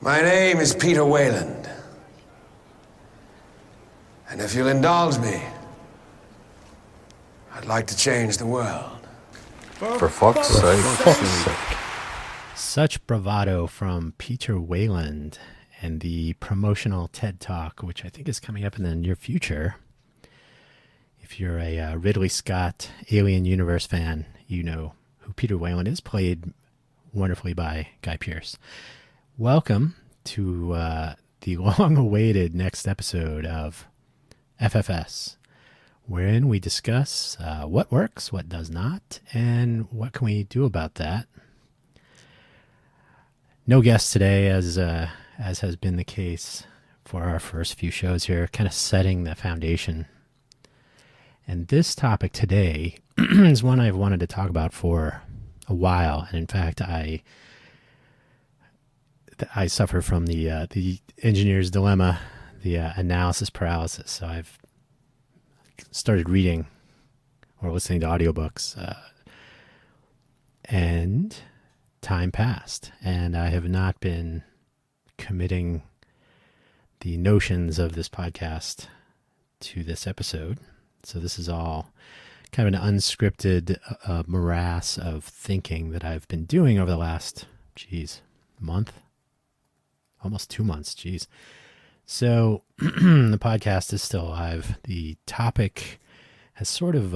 My name is Peter Wayland. And if you'll indulge me, I'd like to change the world. For fuck's sake. Such bravado from Peter Wayland and the promotional TED Talk, which I think is coming up in the near future. If you're a Ridley Scott Alien Universe fan, you know who Peter Wayland is, played wonderfully by Guy Pearce. Welcome to the long-awaited next episode of FFS, wherein we discuss what works, what does not, and what can we do about that. No guests today, as has been the case for our first few shows here, kind of setting the foundation. And this topic today is one I've wanted to talk about for a while, and in fact, I suffer from the engineer's dilemma, the analysis paralysis. So I've started reading or listening to audiobooks, and time passed, and I have not been committing the notions of this podcast to this episode. So this is all kind of an unscripted morass of thinking that I've been doing over the last, month? Almost 2 months, So the podcast is still alive. The topic has sort of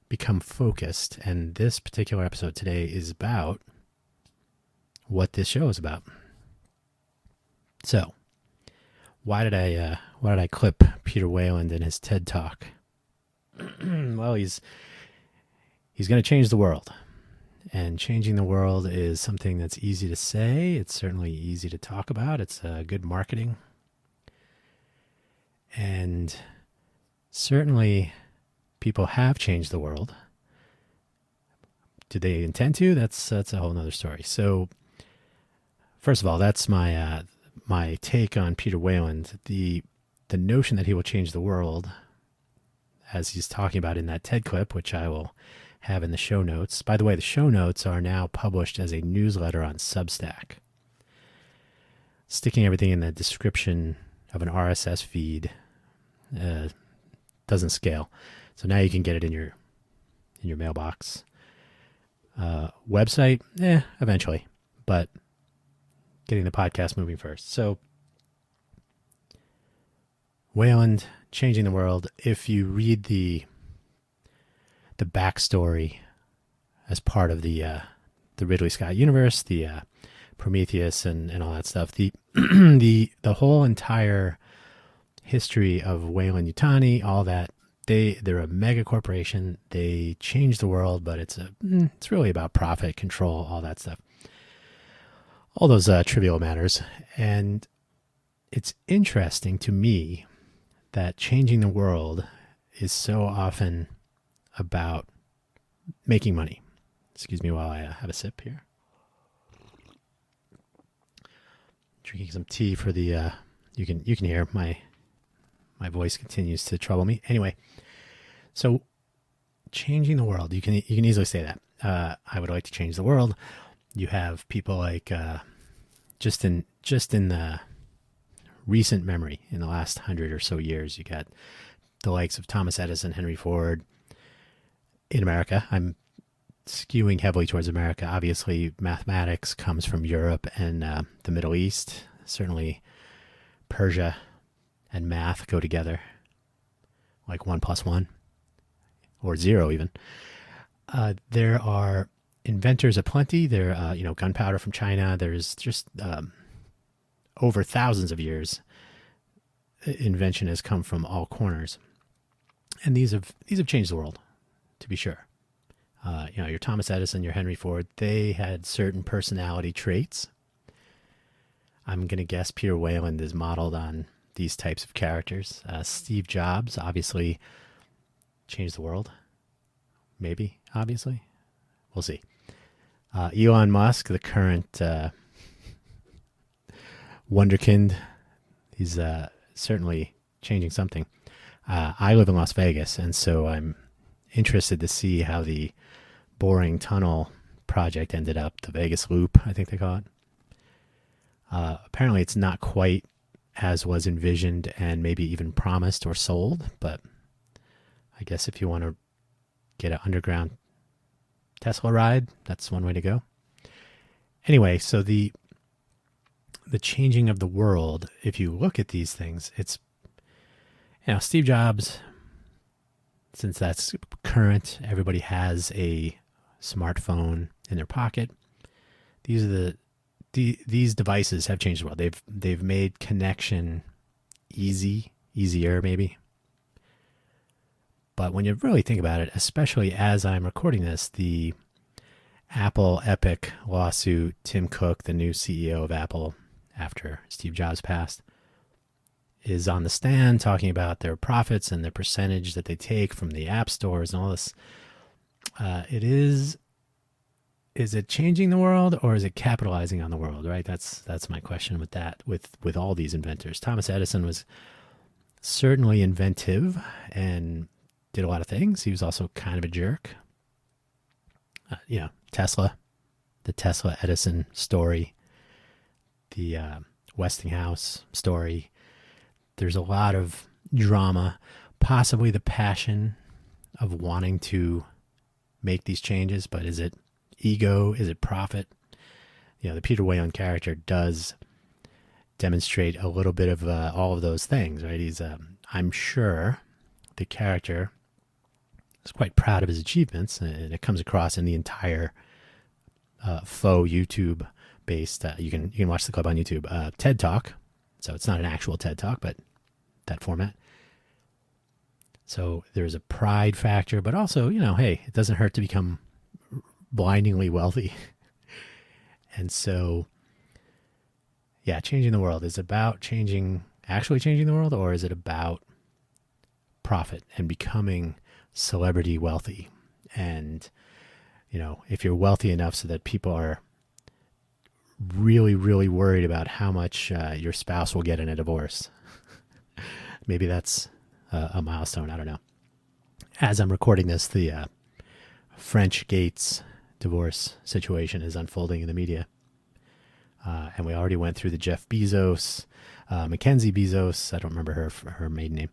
become focused, and this particular episode today is about what this show is about. So, why did I clip Peter Wayland in his TED Talk? Well, he's going to change the world. And changing the world is something that's easy to say. It's certainly easy to talk about. It's good marketing. And certainly people have changed the world. Do they intend to? That's a whole nother story. So first of all, that's my take on Peter Wayland. The notion that he will change the world, as he's talking about in that TED clip, which I will have in the show notes. By the way, the show notes are now published as a newsletter on Substack. Sticking everything in the description of an RSS feed doesn't scale. So now you can get it in your mailbox. Website, eventually, but getting the podcast moving first. So Wayland, changing the world. If you read the backstory as part of the Ridley Scott universe, the Prometheus and all that stuff, the whole entire history of Weyland-Yutani, all that, they're a mega corporation. They change the world, but it's really about profit, control, all that stuff. All those trivial matters. And it's interesting to me that changing the world is so often about making money. Excuse me while I have a sip here. Drinking some tea for the you can hear my voice continues to trouble me. Anyway, so changing the world, you can easily say that. I would like to change the world. You have people like just in the recent memory, in the last 100 or so years, you got the likes of Thomas Edison, Henry Ford. In America, I'm skewing heavily towards America. Obviously, mathematics comes from Europe and the Middle East. Certainly, Persia and math go together, like 1 + 1, or 0 even. There are inventors aplenty. There, gunpowder from China. There's just over thousands of years, invention has come from all corners, and these have changed the world, to be sure. Your Thomas Edison, your Henry Ford, they had certain personality traits. I'm going to guess Peter Wayland is modeled on these types of characters. Steve Jobs obviously changed the world. Maybe, obviously. We'll see. Elon Musk, the current wonderkind, he's certainly changing something. I live in Las Vegas, and so I'm interested to see how the boring tunnel project ended up. The Vegas Loop, I think they call it. Apparently, it's not quite as was envisioned and maybe even promised or sold, but I guess if you want to get an underground Tesla ride, that's one way to go. Anyway, so the changing of the world, if you look at these things, it's, Steve Jobs, since that's current, everybody has a smartphone in their pocket. These devices have changed the world. They've made connection easier maybe. But when you really think about it, especially as I'm recording this, the Apple Epic lawsuit, Tim Cook, the new CEO of Apple after Steve Jobs passed, is on the stand talking about their profits and the percentage that they take from the app stores and all this. Is it changing the world or is it capitalizing on the world, right? That's my question with that, with all these inventors. Thomas Edison was certainly inventive and did a lot of things. He was also kind of a jerk. Tesla, the Tesla Edison story, the Westinghouse story. There's a lot of drama, possibly the passion of wanting to make these changes, but is it ego? Is it profit? The Peter Whalen character does demonstrate a little bit of all of those things, right? He's, I'm sure the character is quite proud of his achievements, and it comes across in the entire faux YouTube-based, you can watch the clip on YouTube, TED Talk. So it's not an actual TED Talk, but that format. So there's a pride factor, but also, hey, it doesn't hurt to become blindingly wealthy. And so, changing the world is about actually changing the world, or is it about profit and becoming celebrity wealthy? And, if you're wealthy enough so that people are really, really worried about how much your spouse will get in a divorce, maybe that's a milestone. I don't know. As I'm recording this, the French Gates divorce situation is unfolding in the media. And we already went through the Jeff Bezos, Mackenzie Bezos. I don't remember her maiden name.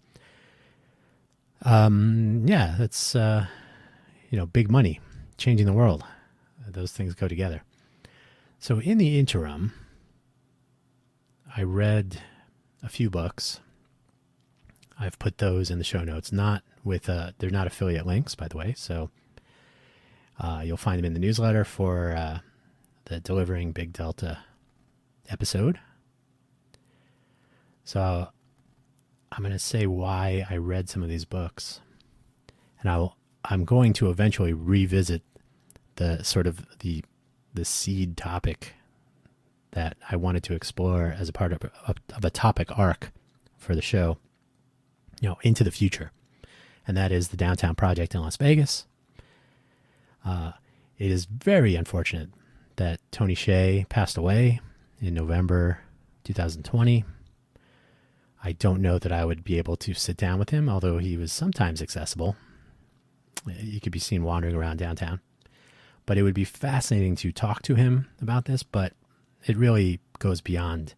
That's, big money, changing the world. Those things go together. So in the interim, I read a few books. I've put those in the show notes, they're not affiliate links, by the way. So you'll find them in the newsletter for the Delivering Big Delta episode. So I'm going to say why I read some of these books. And I'm going to eventually revisit the sort of the seed topic that I wanted to explore as a part of a topic arc for the show, into the future. And that is the Downtown Project in Las Vegas. It is very unfortunate that Tony Hsieh passed away in November 2020. I don't know that I would be able to sit down with him, although he was sometimes accessible. He could be seen wandering around downtown. But it would be fascinating to talk to him about this, but it really goes beyond,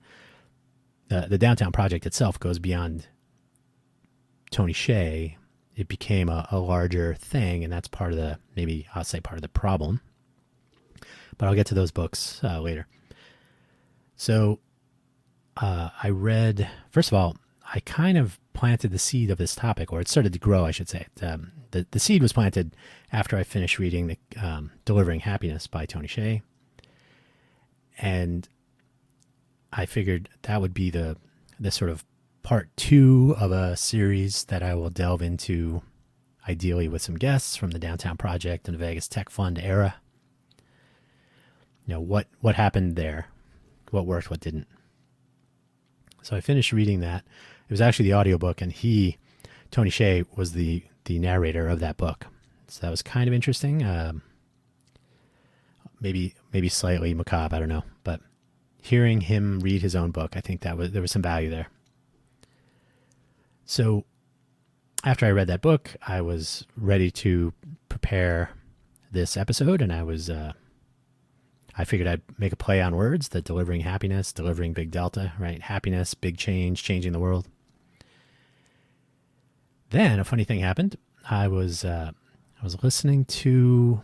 the Downtown Project itself goes beyond Tony Hsieh. It became a larger thing, and that's part of the problem. But I'll get to those books later. So I read, first of all, I kind of planted the seed of this topic, or it started to grow, I should say. The seed was planted after I finished reading the Delivering Happiness by Tony Hsieh. And I figured that would be the sort of part 2 of a series that I will delve into, ideally with some guests from the Downtown Project and the Vegas Tech Fund era. What happened there, what worked, what didn't. So I finished reading that. It was actually the audiobook, and Tony Hsieh, was the narrator of that book. So that was kind of interesting. Maybe slightly macabre, I don't know. But hearing him read his own book, I think there was some value there. So after I read that book, I was ready to prepare this episode, and I was I figured I'd make a play on words, that delivering happiness, delivering big delta, right? Happiness, big change, changing the world. Then a funny thing happened. I was listening to,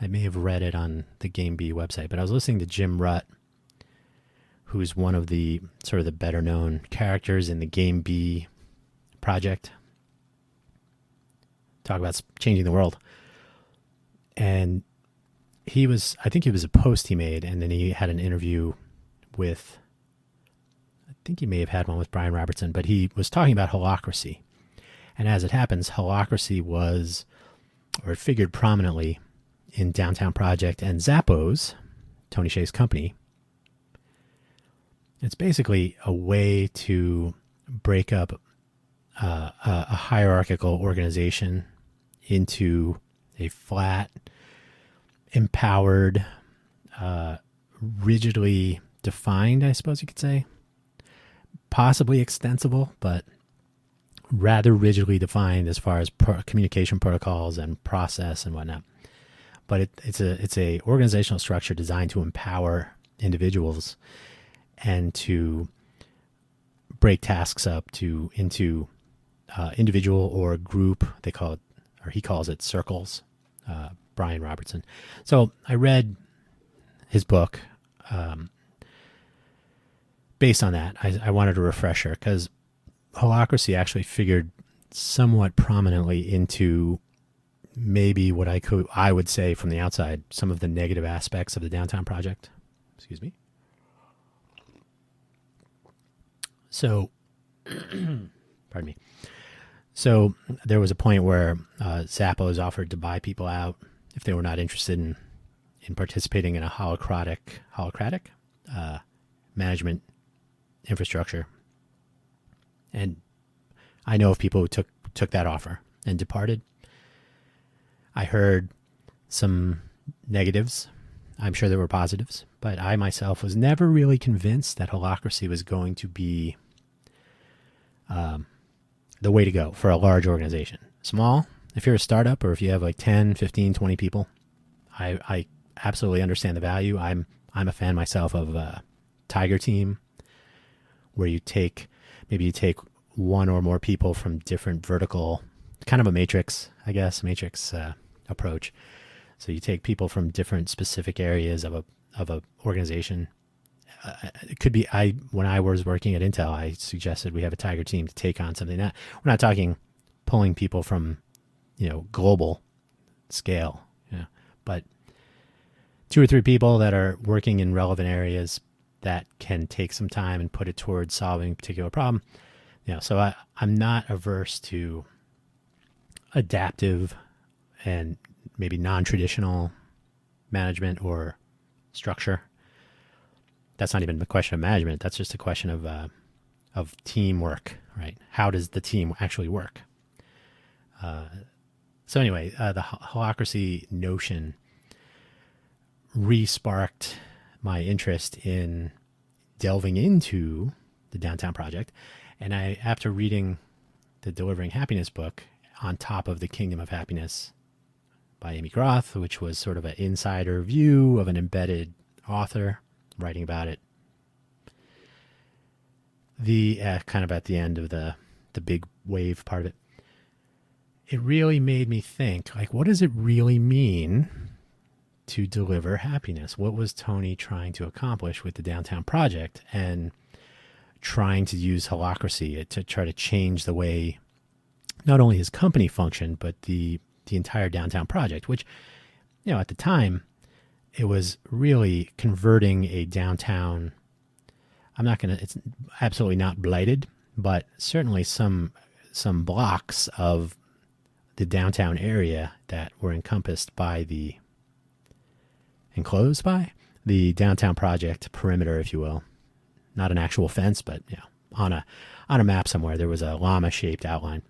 I may have read it on the Game B website, but I was listening to Jim Rutt, who's one of the sort of the better known characters in the Game B project. Talk about changing the world. And I think it was a post he made, and then he had an interview with, I think he may have had one with Brian Robertson, but he was talking about holacracy. And as it happens, holacracy it figured prominently in Downtown Project and Zappos, Tony Hsieh's company. It's basically a way to break up a hierarchical organization into a flat, empowered, rigidly defined, I suppose you could say, possibly extensible, but rather rigidly defined as far as communication protocols and process and whatnot. But it's a organizational structure designed to empower individuals and to break tasks up into individual or group. They call it, or he calls it, circles. Brian Robertson. So I read his book. Based on that, I wanted a refresher because holacracy actually figured somewhat prominently into maybe what I would say from the outside, some of the negative aspects of the Downtown Project. Excuse me. So, pardon me. So there was a point where Zappos offered to buy people out if they were not interested in participating in a holacratic management infrastructure. And I know of people who took that offer and departed. I heard some negatives. I'm sure there were positives, but I myself was never really convinced that holacracy was going to be the way to go for a large organization. Small, if you're a startup or if you have like 10, 15, 20 people, I absolutely understand the value. I'm a fan myself of a Tiger Team, where you take one or more people from different vertical, kind of a matrix, I guess, approach. So you take people from different specific areas of a organization. It could be, when I was working at Intel, I suggested we have a Tiger Team to take on something that we're not talking pulling people from, global scale, but 2 or 3 people that are working in relevant areas that can take some time and put it towards solving a particular problem. So I'm not averse to adaptive and maybe non-traditional management or structure. That's not even a question of management. That's just a question of teamwork, right? How does the team actually work? So anyway, the holacracy notion re-sparked my interest in delving into the Downtown Project. And after reading the Delivering Happiness book on top of the Kingdom of Happiness by Amy Groth, which was sort of an insider view of an embedded author writing about it, the kind of at the end of the big wave part of it, it really made me think, like, what does it really mean to deliver happiness? What was Tony trying to accomplish with the Downtown Project and trying to use holacracy to try to change the way not only his company functioned, but the entire Downtown Project, which, at the time, it was really converting a downtown. It's absolutely not blighted, but certainly some blocks of the downtown area that were enclosed by the Downtown Project perimeter, if you will. Not an actual fence, but on a map somewhere there was a llama-shaped outline.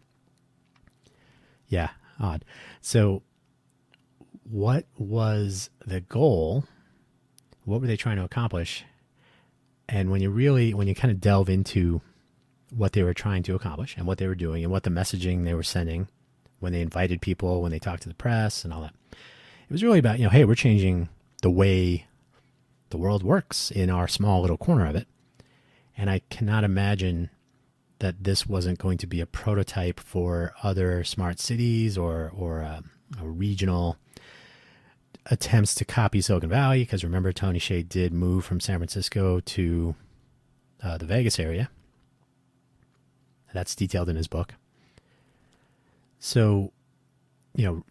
Yeah, odd. So what was the goal? What were they trying to accomplish? And when you kind of delve into what they were trying to accomplish and what they were doing and what the messaging they were sending when they invited people, when they talked to the press and all that, it was really about, hey, we're changing the way the world works in our small little corner of it. And I cannot imagine that this wasn't going to be a prototype for other smart cities or a regional attempts to copy Silicon Valley. Because remember, Tony Hsieh did move from San Francisco to the Vegas area. That's detailed in his book. So,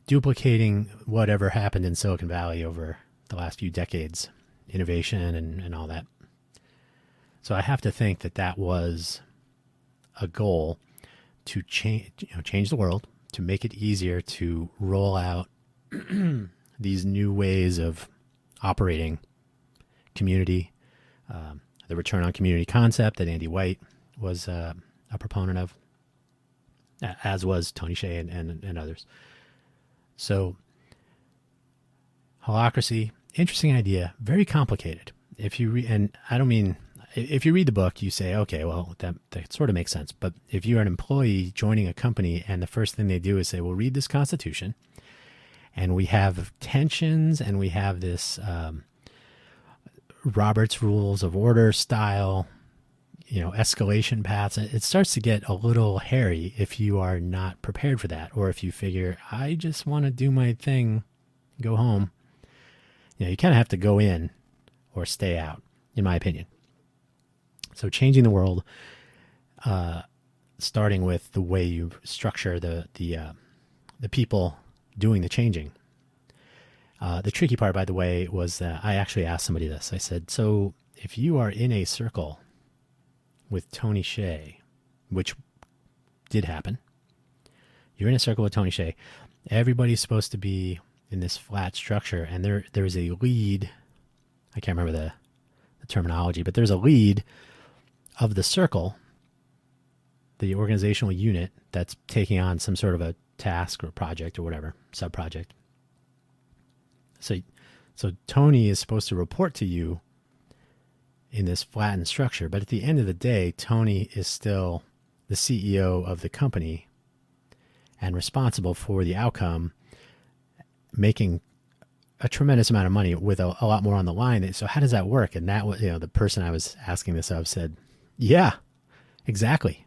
duplicating whatever happened in Silicon Valley over the last few decades, innovation and all that. So I have to think that was a goal to change the world, to make it easier to roll out these new ways of operating community, the return on community concept that Andy White was a proponent of, as was Tony Hsieh and others. So, holacracy, interesting idea, very complicated. If you if you read the book, you say, okay, well, that sort of makes sense. But if you're an employee joining a company and the first thing they do is say, well, read this Constitution, and we have tensions, and we have this Robert's Rules of Order style, escalation paths, it starts to get a little hairy if you are not prepared for that. Or if you figure, I just want to do my thing, go home. You kind of have to go in or stay out, in my opinion. So changing the world, starting with the way you structure the people doing the changing. The tricky part, by the way, was that I actually asked somebody this. I said, so if you are in a circle with Tony Hsieh, which did happen, you're in a circle with Tony Hsieh, everybody's supposed to be in this flat structure, and there is a lead. I can't remember the terminology, but there's a lead of the circle, the organizational unit that's taking on some sort of a task or project or whatever, sub-project. So Tony is supposed to report to you in this flattened structure, but at the end of the day, Tony is still the CEO of the company and responsible for the outcome, making a tremendous amount of money with a lot more on the line. So how does that work? And that was, the person I was asking this of said, yeah, exactly.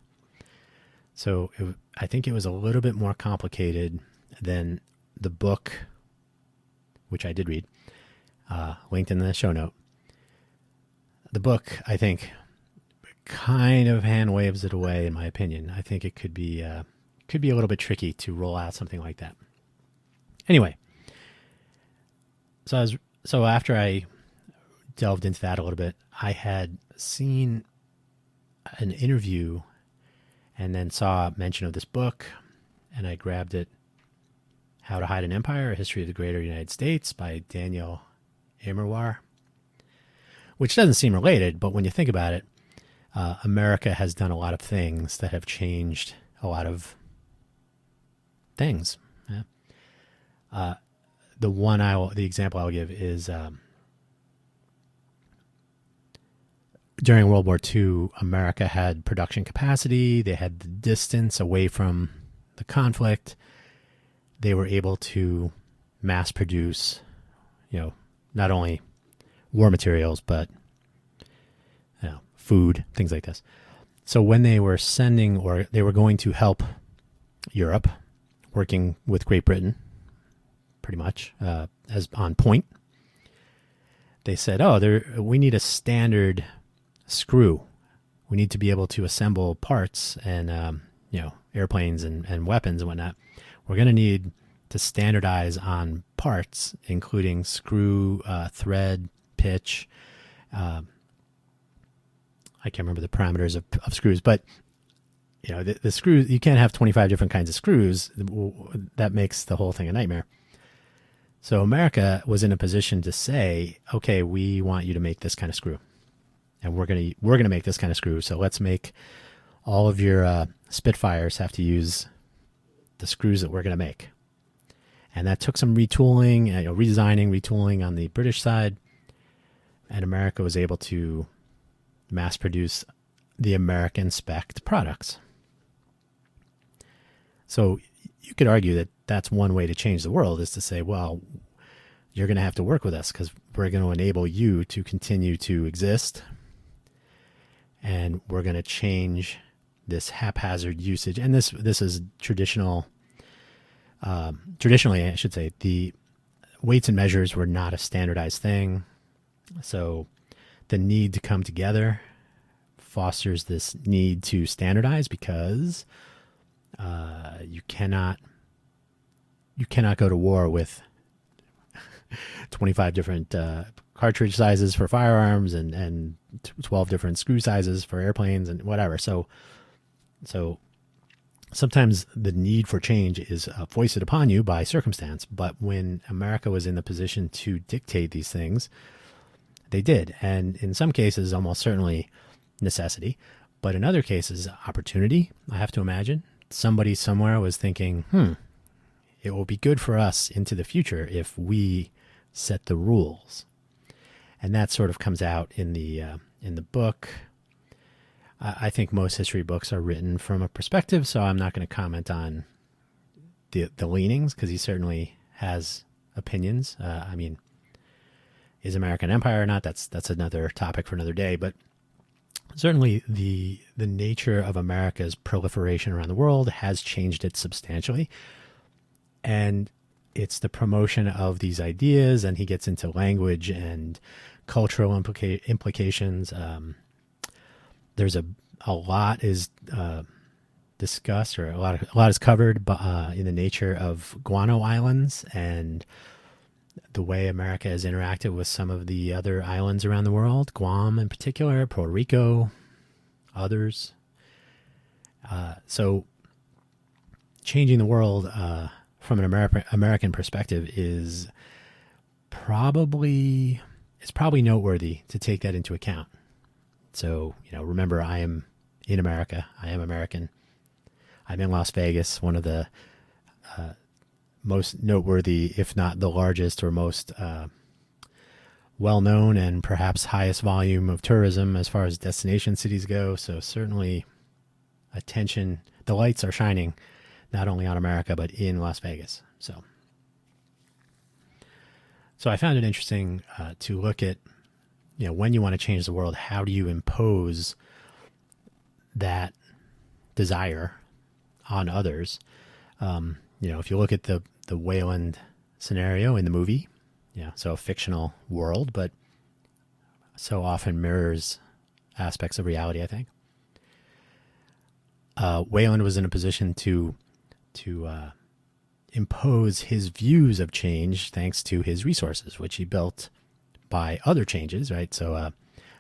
So I think it was a little bit more complicated than the book, which I did read, linked in the show note. The book, I think, kind of hand waves it away, in my opinion. I think it could be a little bit tricky to roll out something like that. Anyway, so after I delved into that a little bit, I had seen an interview and then saw mention of this book, and I grabbed it, How to Hide an Empire, A History of the Greater United States by Daniel Immerwahr, which doesn't seem related, but when you think about it, America has done a lot of things that have changed a lot of things. Yeah. The example I'll give is during World War II, America had production capacity. They had the distance away from the conflict. They were able to mass produce, not only war materials, but food, things like this. So when they were they were going to help Europe, working with Great Britain, pretty much, as on point, they said, we need a standard screw. We need to be able to assemble parts and, airplanes and weapons and whatnot. We're going to need to standardize on parts, including screw, thread, pitch. I can't remember the parameters of screws, but the screws, you can't have 25 different kinds of screws. That makes the whole thing a nightmare. So America was in a position to say, okay, we want you to make this kind of screw, and we're going to make this kind of screw. So let's make all of your Spitfires have to use the screws that we're going to make. And that took some retooling, retooling on the British side, and America was able to mass produce the American spec'd products. So you could argue that that's one way to change the world, is to say, well, you're going to have to work with us because we're going to enable you to continue to exist. And we're going to change this haphazard usage. And this is traditionally, I should say, the weights and measures were not a standardized thing. So the need to come together fosters this need to standardize because you cannot go to war with 25 different cartridge sizes for firearms and 12 different screw sizes for airplanes and whatever. So sometimes the need for change is foisted upon you by circumstance. But when America was in the position to dictate these things, they did. And in some cases, almost certainly necessity. But in other cases, opportunity, I have to imagine. Somebody somewhere was thinking, it will be good for us into the future if we set the rules. And that sort of comes out in the book. I think most history books are written from a perspective, so I'm not going to comment on the leanings because he certainly has opinions. I mean, is America an empire or not? That's another topic for another day. But certainly the nature of America's proliferation around the world has changed it substantially. And it's the promotion of these ideas, and he gets into language and cultural implications. There's a lot is discussed, or a lot is covered in the nature of guano islands and the way America has interacted with some of the other islands around the world, Guam in particular, Puerto Rico, others. So changing the world from an American perspective is probably noteworthy to take that into account. So, remember, I am in America. I am American. I'm in Las Vegas, one of the most noteworthy, if not the largest or most well-known and perhaps highest volume of tourism as far as destination cities go. So certainly attention, the lights are shining not only on America, but in Las Vegas. So I found it interesting to look at, when you want to change the world, how do you impose that desire on others? If you look at the Wayland scenario in the movie, so a fictional world, but so often mirrors aspects of reality, I think. Wayland was in a position to impose his views of change thanks to his resources, which he built by other changes, right? So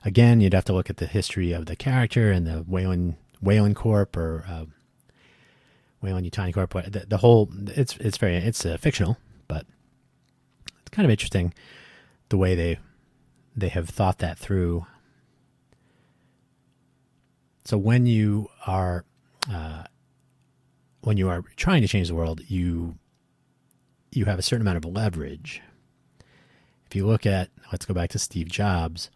again, you'd have to look at the history of the character and the Wayland Corp or Wayland-Yutani Corp. The whole it's fictional, but it's kind of interesting the way they have thought that through. So when you are trying to change the world, you have a certain amount of leverage. If you look at, let's go back to Steve Jobs,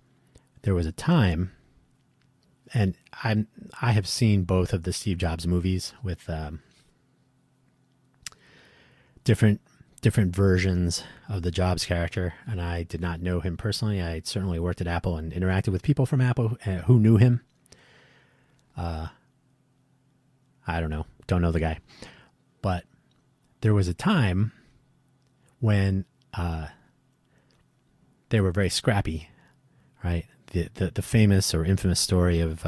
there was a time, and I have seen both of the Steve Jobs movies with different versions of the Jobs character, and I did not know him personally. I certainly worked at Apple and interacted with people from Apple who knew him. I don't know the guy, but there was a time when they were very scrappy, right? The famous or infamous story of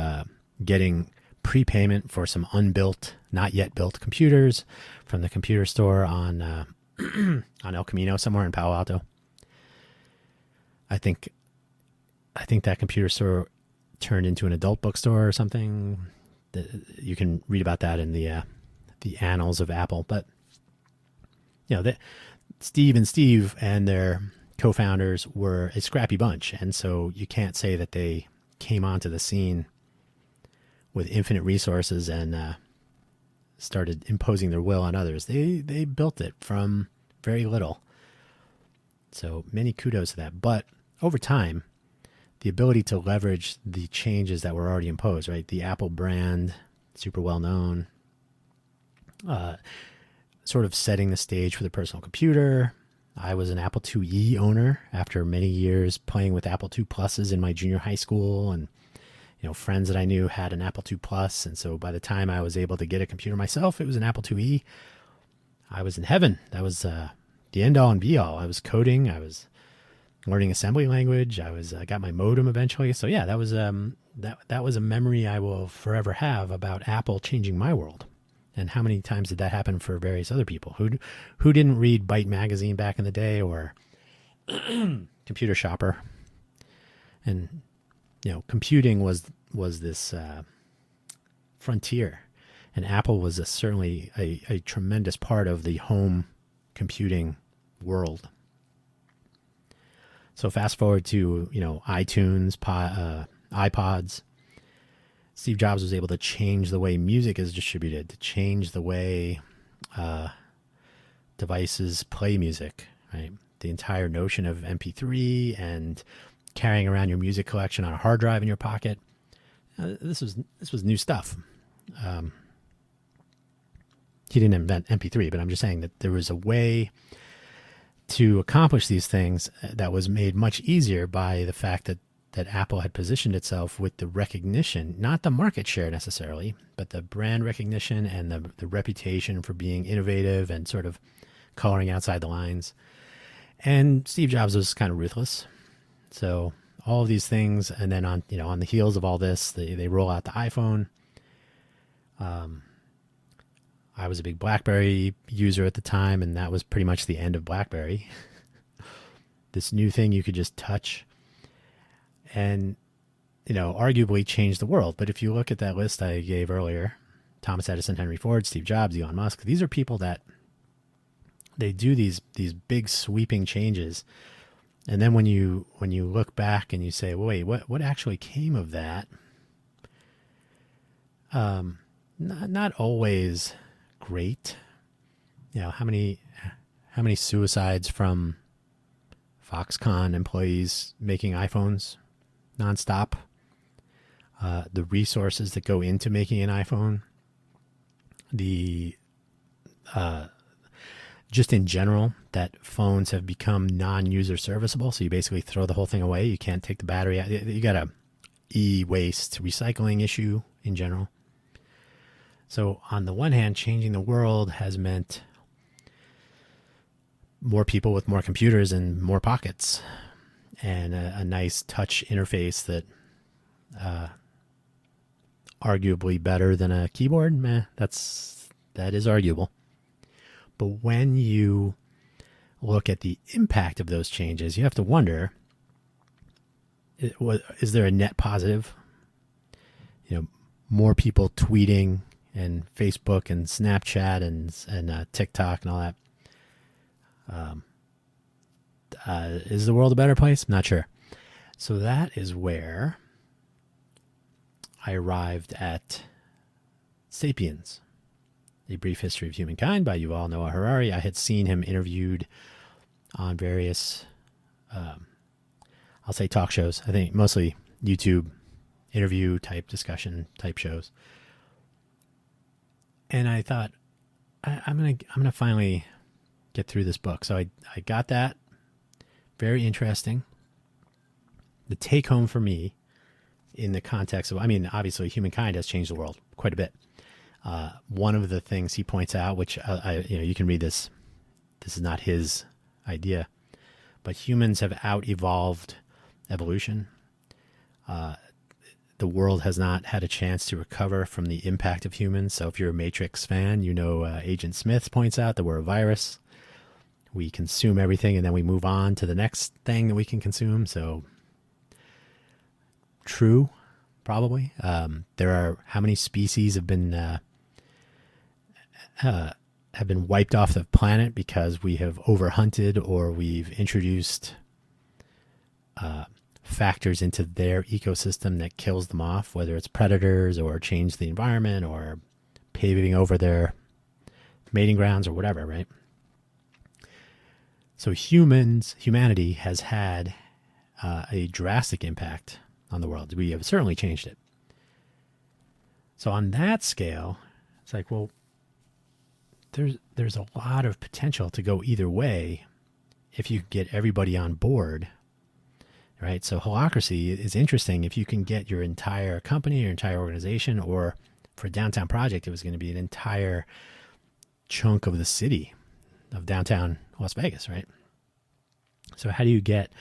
getting prepayment for some unbuilt, not yet built computers from the computer store on El Camino somewhere in Palo Alto. I think that computer store turned into an adult bookstore or something. You can read about that in the annals of Apple. But Steve and their co-founders were a scrappy bunch, and so you can't say that they came onto the scene with infinite resources and started imposing their will on others. They built it from very little. So many kudos to that. But over time, the ability to leverage the changes that were already imposed, right? The Apple brand, super well known, sort of setting the stage for the personal computer, I was an Apple IIe owner after many years playing with Apple II Pluses in my junior high school, and friends that I knew had an Apple II Plus, and so by the time I was able to get a computer myself, it was an Apple IIe. I was in heaven. That was the end all and be all. I was coding. I was learning assembly language. I got my modem eventually. So yeah, that was that was a memory I will forever have about Apple changing my world. And how many times did that happen for various other people who didn't read Byte magazine back in the day, or Computer Shopper? And computing was this frontier, and Apple was certainly a tremendous part of the home computing world. So fast forward to iTunes, iPods. Steve Jobs was able to change the way music is distributed, to change the way devices play music, right? The entire notion of MP3 and carrying around your music collection on a hard drive in your pocket. This was new stuff. He didn't invent MP3, but I'm just saying that there was a way to accomplish these things that was made much easier by the fact that Apple had positioned itself with the recognition, not the market share necessarily, but the brand recognition and the reputation for being innovative and sort of coloring outside the lines. And Steve Jobs was kind of ruthless. So all of these things, and then on the heels of all this, they roll out the iPhone. I was a big BlackBerry user at the time, and that was pretty much the end of BlackBerry. This new thing you could just touch and, arguably change the world. But if you look at that list I gave earlier, Thomas Edison, Henry Ford, Steve Jobs, Elon Musk, these are people that they do these big sweeping changes. And then when you look back and you say, well, wait, what actually came of that? Not always great. How many suicides from Foxconn employees making iPhones nonstop? The resources that go into making an iPhone, just in general, that phones have become non-user serviceable. So you basically throw the whole thing away. You can't take the battery out. You got a e-waste recycling issue in general. So on the one hand, changing the world has meant more people with more computers and more pockets, and a nice touch interface that arguably better than a keyboard. That is arguable. But when you look at the impact of those changes, you have to wonder, is there a net positive? More people tweeting and Facebook and Snapchat and TikTok and all that. Is the world a better place? I'm not sure. So that is where I arrived at Sapiens, A Brief History of Humankind by Yuval Noah Harari. I had seen him interviewed on various, I'll say talk shows. I think mostly YouTube interview type discussion type shows. And I thought, I'm gonna finally get through this book. So I got that. Very interesting. The take home for me, in the context of, obviously humankind has changed the world quite a bit. One of the things he points out, which you can read this. This is not his idea, but humans have out-evolved evolution. The world has not had a chance to recover from the impact of humans. So if you're a Matrix fan, Agent Smith points out that we're a virus. We consume everything and then we move on to the next thing that we can consume. So true, probably. There are, how many species have been wiped off the planet because we have overhunted or we've introduced factors into their ecosystem that kills them off, whether it's predators or change the environment or paving over their mating grounds or whatever, right? So humanity has had a drastic impact on the world. We have certainly changed it. So on that scale, it's like, well, there's a lot of potential to go either way if you get everybody on board, right? So holacracy is interesting if you can get your entire company, your entire organization, or for a downtown project, it was going to be an entire chunk of the city of downtown Las Vegas, right? So how do you get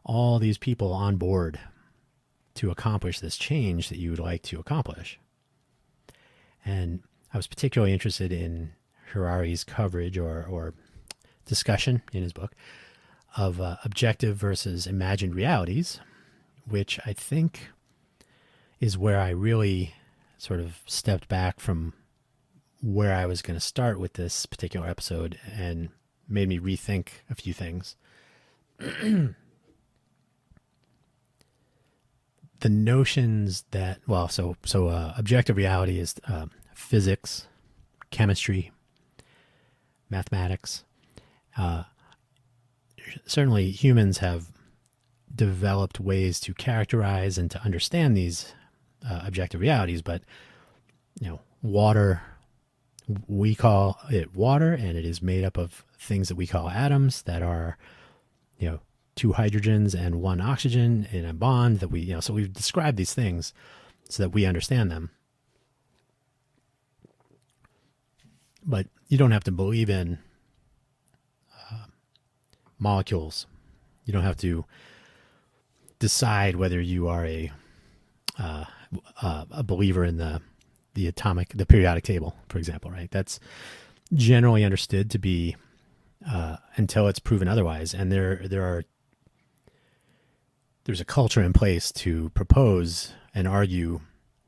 all these people on board to accomplish this change that you would like to accomplish? And I was particularly interested in Harari's coverage or discussion in his book of objective versus imagined realities, which I think is where I really sort of stepped back from where I was going to start with this particular episode and made me rethink a few things. The notions that, objective reality is physics, chemistry, mathematics. Certainly humans have developed ways to characterize and to understand these objective realities, but water, we call it water, and it is made up of things that we call atoms that are, two hydrogens and one oxygen in a bond that we, so we've described these things so that we understand them. But you don't have to believe in molecules. You don't have to decide whether you are a believer in the periodic table, for example, right? That's generally understood to be until it's proven otherwise. And there's a culture in place to propose and argue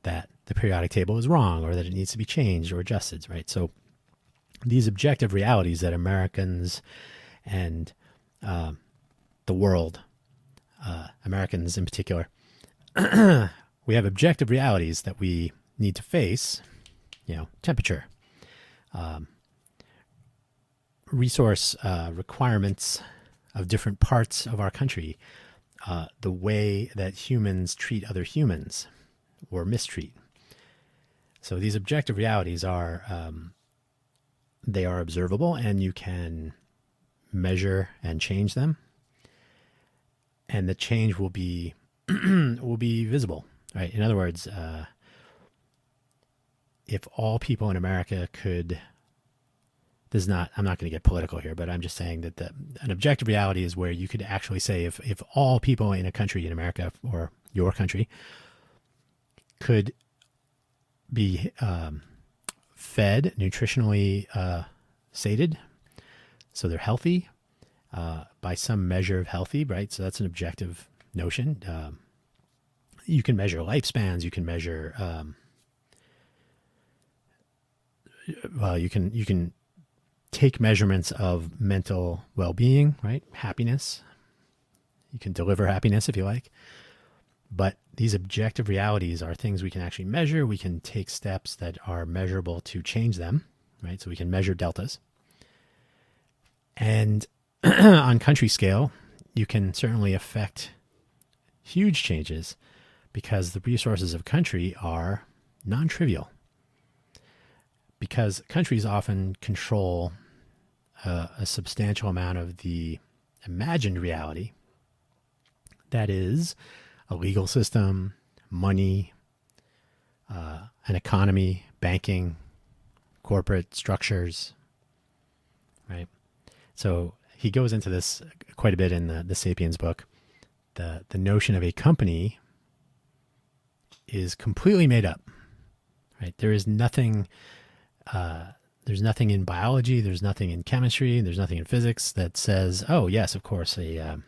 that the periodic table is wrong or that it needs to be changed or adjusted, right? So these objective realities that Americans and the world, Americans in particular, we have objective realities that we need to face, temperature, resource requirements of different parts of our country, the way that humans treat other humans or mistreat. So these objective realities are, they are observable, and you can measure and change them, and the change will be will be visible, right? In other words, if all people in America could, I'm not going to get political here, but I'm just saying that an objective reality is where you could actually say if all people in a country in America or your country could be fed, nutritionally sated, so they're healthy, by some measure of healthy, right? So that's an objective notion. You can measure lifespans. You can measure, you can take measurements of mental well-being, right? Happiness. You can deliver happiness if you like. But these objective realities are things we can actually measure. We can take steps that are measurable to change them, right? So we can measure deltas. And on country scale, you can certainly affect huge changes because the resources of country are non-trivial. Because countries often control a substantial amount of the imagined reality, that is a legal system, money, an economy, banking, corporate structures, right? So he goes into this quite a bit in the Sapiens book. The notion of a company is completely made up, right? There is nothing, there's nothing in biology, there's nothing in chemistry, there's nothing in physics that says, oh yes, of course, a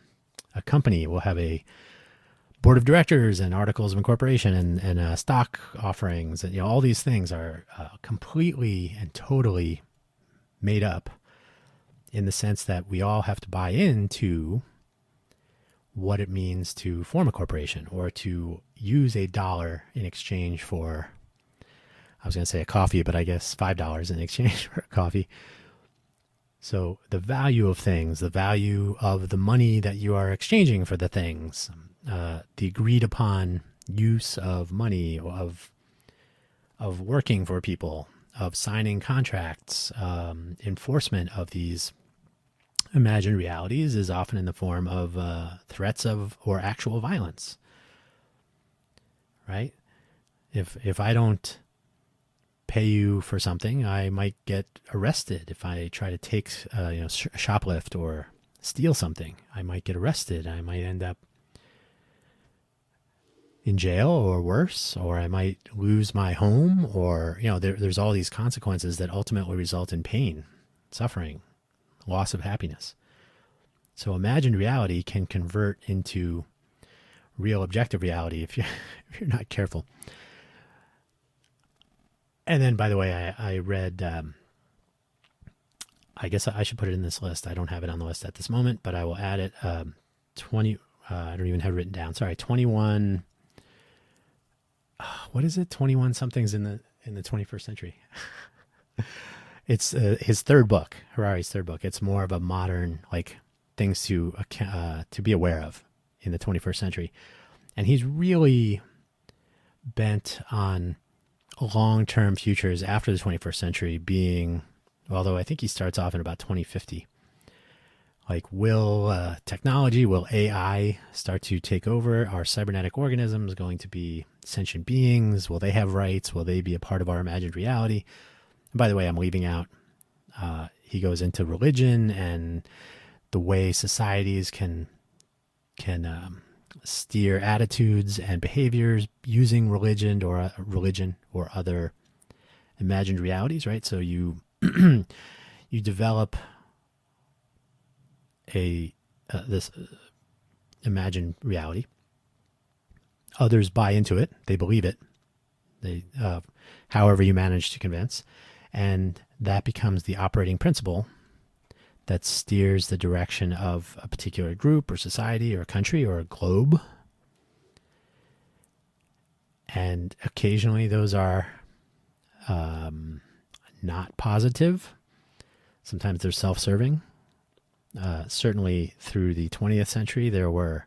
company will have a board of directors and articles of incorporation and stock offerings, and all these things are completely and totally made up, in the sense that we all have to buy into what it means to form a corporation or to use $1 in exchange for, I was going to say a coffee, but I guess $5 in exchange for a coffee. So the value of things, the value of the money that you are exchanging for the things, the agreed upon use of money, of working for people, of signing contracts, enforcement of these imagined realities is often in the form of threats of or actual violence, right? If I don't pay you for something, I might get arrested. If I try to take, shoplift or steal something, I might get arrested. I might end up in jail or worse, or I might lose my home, or, there's all these consequences that ultimately result in pain, suffering, loss of happiness. So imagined reality can convert into real objective reality if you're not careful. And then, by the way, I read, I guess I should put it in this list. I don't have it on the list at this moment, but I will add it. 20, I don't even have it written down. Sorry, 21. What is it? 21 somethings in the 21st century. It's his third book, Harari's third book. It's more of a modern, like, things to be aware of in the 21st century. And he's really bent on long-term futures after the 21st century being, although I think he starts off in about 2050. Like, will technology, will AI start to take over? Are cybernetic organisms going to be sentient beings? Will they have rights? Will they be a part of our imagined reality? And by the way, I'm leaving out, he goes into religion and the way societies can steer attitudes and behaviors using religion or other imagined realities, right? So you you develop this imagined reality. Others buy into it; they believe it. They, however you manage to convince, and that becomes the operating principle that steers the direction of a particular group or society or a country or a globe. And occasionally those are not positive. Sometimes they're self-serving. Certainly through the 20th century, there were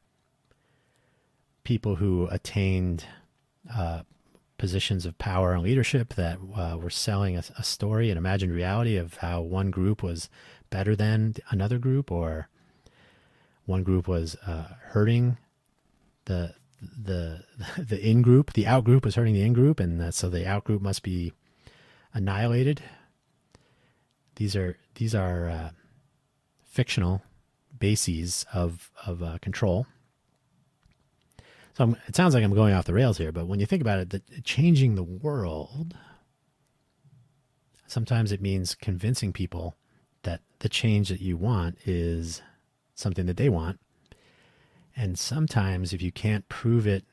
people who attained positions of power and leadership that were selling a story, an imagined reality of how one group was better than another group, or one group was hurting the in group, the out group was hurting the in group, and so the out group must be annihilated. These are fictional bases of control. So it sounds like I'm going off the rails here, but when you think about it, changing the world, sometimes it means convincing people that the change that you want is something that they want. And sometimes if you can't prove it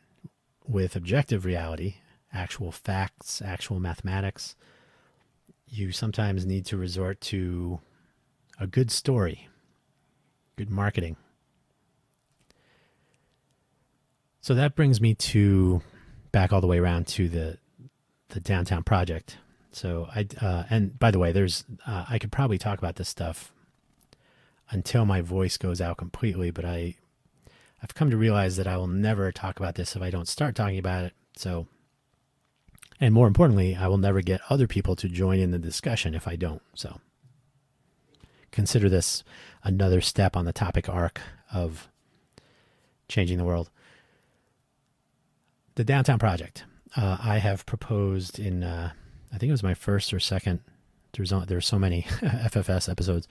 with objective reality, actual facts, actual mathematics, you sometimes need to resort to a good story, good marketing. So that brings me back all the way around to the downtown project. So and by the way, I could probably talk about this stuff until my voice goes out completely, but I've come to realize that I will never talk about this if I don't start talking about it. So, and more importantly, I will never get other people to join in the discussion if I don't. So consider this another step on the topic arc of changing the world. The downtown project. I have proposed in, I think it was my first or second, there's so many FFS episodes,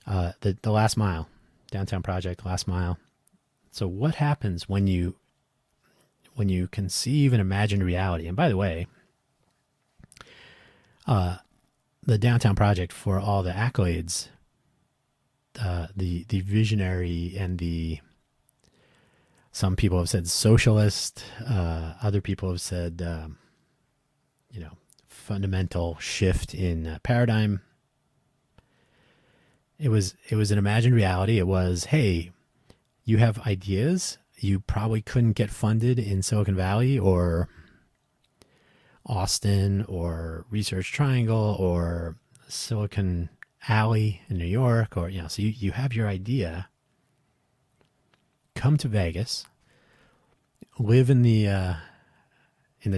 the last mile, downtown project, last mile. So what happens when you conceive an imagined reality? And by the way, the downtown project, for all the accolades, the visionary and some people have said socialist, other people have said, fundamental shift in paradigm. It was an imagined reality. It was, hey, you have ideas. You probably couldn't get funded in Silicon Valley or Austin or Research Triangle or Silicon Alley in New York, or, so you have your idea. Come to Vegas, live in the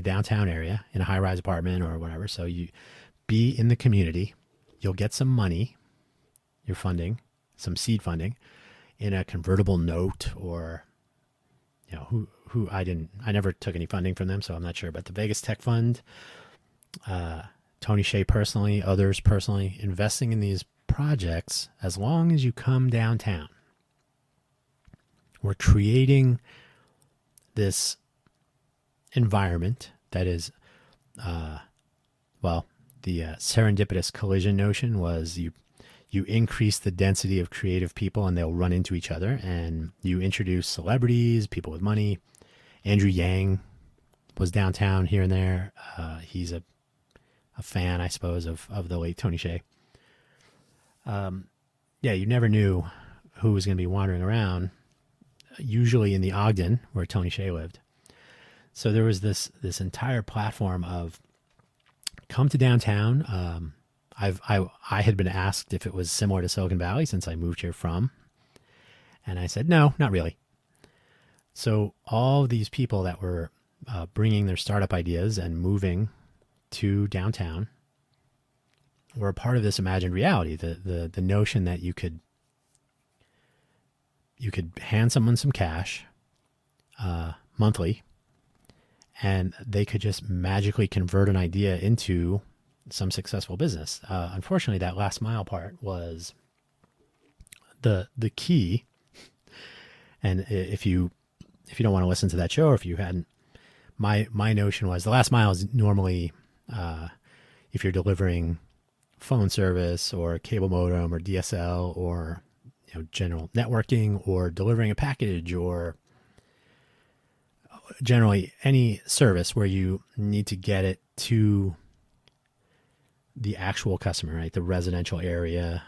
downtown area in a high-rise apartment or whatever. So you be in the community. You'll get some money, your funding, some seed funding in a convertible note, or who I never took any funding from them, so I'm not sure. But the Vegas Tech Fund, Tony Hsieh personally, others personally, investing in these projects as long as you come downtown. We're creating this environment that is, the serendipitous collision notion was you increase the density of creative people and they'll run into each other, and you introduce celebrities, people with money. Andrew Yang was downtown here and there. He's a fan, I suppose, of the late Tony Hsieh. You never knew who was going to be wandering around, usually in the Ogden where Tony Hsieh lived. So there was this entire platform of come to downtown. I had been asked if it was similar to Silicon Valley since I moved here from, and I said, no, not really. So all these people that were bringing their startup ideas and moving to downtown were a part of this imagined reality. The notion that you could hand someone some cash monthly, and they could just magically convert an idea into some successful business. Unfortunately, that last mile part was the key. And if you don't want to listen to that show, or if you hadn't, my notion was the last mile is normally if you're delivering phone service or cable modem or DSL or general networking, or delivering a package, or generally any service where you need to get it to the actual customer, right? The residential area,